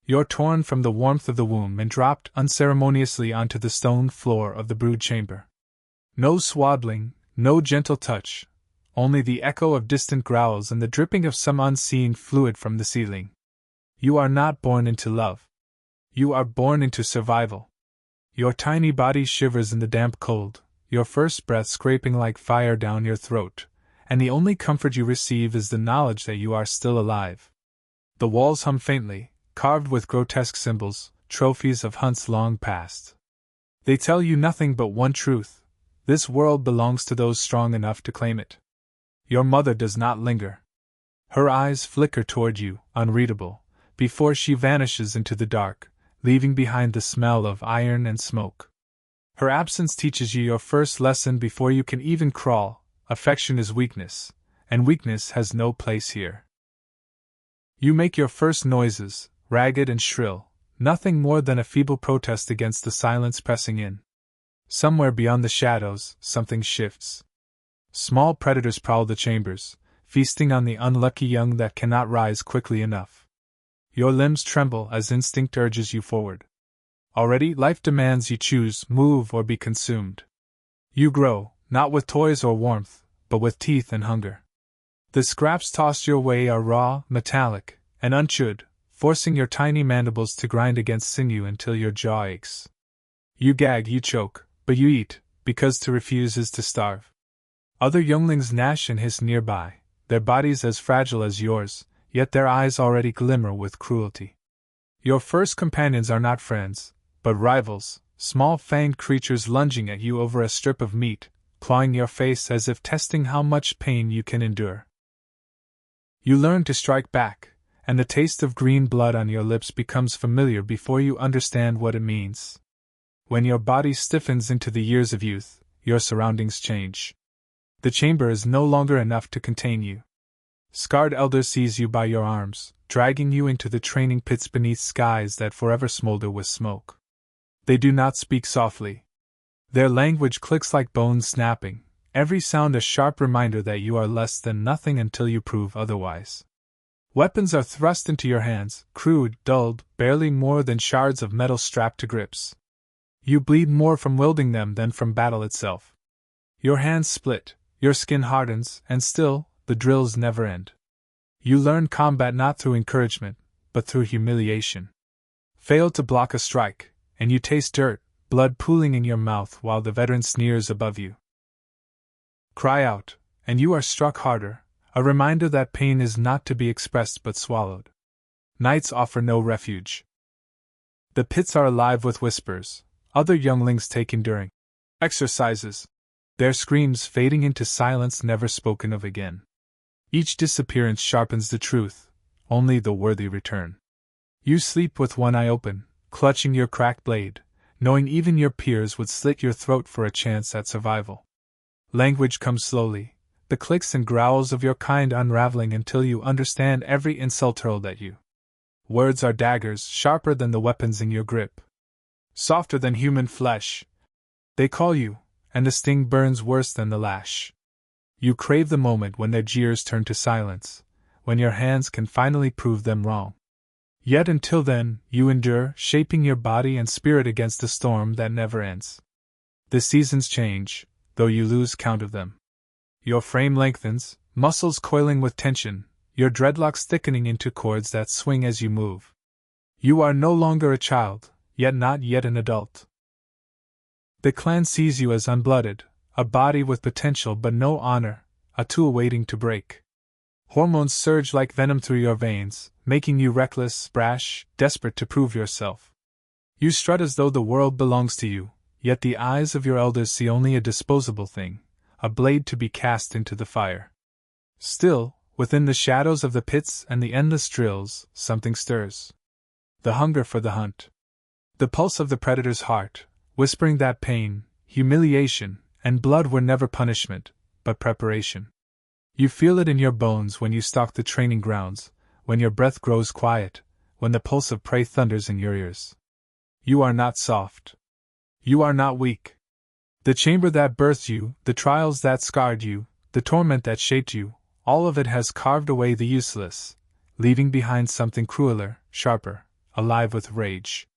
You're torn from the warmth of the womb and dropped unceremoniously onto the stone floor of the brood chamber. No swaddling, no gentle touch, only the echo of distant growls and the dripping of some unseen fluid from the ceiling. You are not born into love. You are born into survival. Your tiny body shivers in the damp cold, your first breath scraping like fire down your throat, and the only comfort you receive is the knowledge that you are still alive. The walls hum faintly, carved with grotesque symbols, trophies of hunts long past. They tell you nothing but one truth: this world belongs to those strong enough to claim it. Your mother does not linger. Her eyes flicker toward you, unreadable, before she vanishes into the dark, leaving behind the smell of iron and smoke. Her absence teaches you your first lesson before you can even crawl: affection is weakness, and weakness has no place here. You make your first noises, ragged and shrill, nothing more than a feeble protest against the silence pressing in. Somewhere beyond the shadows, something shifts. Small predators prowl the chambers, feasting on the unlucky young that cannot rise quickly enough. Your limbs tremble as instinct urges you forward. Already life demands you choose, move, or be consumed. You grow, not with toys or warmth, but with teeth and hunger. The scraps tossed your way are raw, metallic, and unchewed, forcing your tiny mandibles to grind against sinew until your jaw aches. You gag, you choke, but you eat, because to refuse is to starve. Other younglings gnash and hiss nearby, their bodies as fragile as yours, yet their eyes already glimmer with cruelty. Your first companions are not friends, but rivals, small fanged creatures lunging at you over a strip of meat, clawing your face as if testing how much pain you can endure. You learn to strike back, and the taste of green blood on your lips becomes familiar before you understand what it means. When your body stiffens into the years of youth, your surroundings change. The chamber is no longer enough to contain you. Scarred elders seize you by your arms, dragging you into the training pits beneath skies that forever smolder with smoke. They do not speak softly. Their language clicks like bones snapping, every sound a sharp reminder that you are less than nothing until you prove otherwise. Weapons are thrust into your hands, crude, dulled, barely more than shards of metal strapped to grips. You bleed more from wielding them than from battle itself. Your hands split, your skin hardens, and still, the drills never end. You learn combat not through encouragement, but through humiliation. Fail to block a strike, and you taste dirt, blood pooling in your mouth while the veteran sneers above you. Cry out, and you are struck harder, a reminder that pain is not to be expressed but swallowed. Nights offer no refuge. The pits are alive with whispers, other younglings take enduring exercises, their screams fading into silence never spoken of again. Each disappearance sharpens the truth, only the worthy return. You sleep with one eye open, clutching your cracked blade, knowing even your peers would slit your throat for a chance at survival. Language comes slowly, the clicks and growls of your kind unraveling until you understand every insult hurled at you. Words are daggers, sharper than the weapons in your grip. Softer than human flesh. They call you, and the sting burns worse than the lash. You crave the moment when their jeers turn to silence, when your hands can finally prove them wrong. Yet until then, you endure, shaping your body and spirit against the storm that never ends. The seasons change, though you lose count of them. Your frame lengthens, muscles coiling with tension, your dreadlocks thickening into cords that swing as you move. You are no longer a child, yet not yet an adult. The clan sees you as unblooded, a body with potential but no honor, a tool waiting to break. Hormones surge like venom through your veins, making you reckless, brash, desperate to prove yourself. You strut as though the world belongs to you, yet the eyes of your elders see only a disposable thing, a blade to be cast into the fire. Still, within the shadows of the pits and the endless drills, something stirs. The hunger for the hunt. The pulse of the predator's heart, whispering that pain, humiliation, and blood were never punishment, but preparation. You feel it in your bones when you stalk the training grounds, when your breath grows quiet, when the pulse of prey thunders in your ears. You are not soft. You are not weak. The chamber that birthed you, the trials that scarred you, the torment that shaped you, all of it has carved away the useless, leaving behind something crueler, sharper, alive with rage.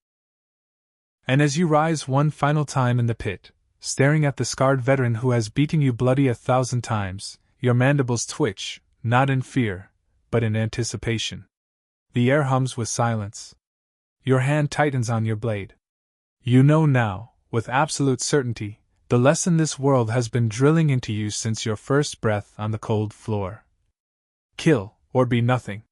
And as you rise one final time in the pit, staring at the scarred veteran who has beaten you bloody 1,000 times, your mandibles twitch, not in fear, but in anticipation. The air hums with silence. Your hand tightens on your blade. You know now, with absolute certainty, the lesson this world has been drilling into you since your first breath on the cold floor. Kill, or be nothing.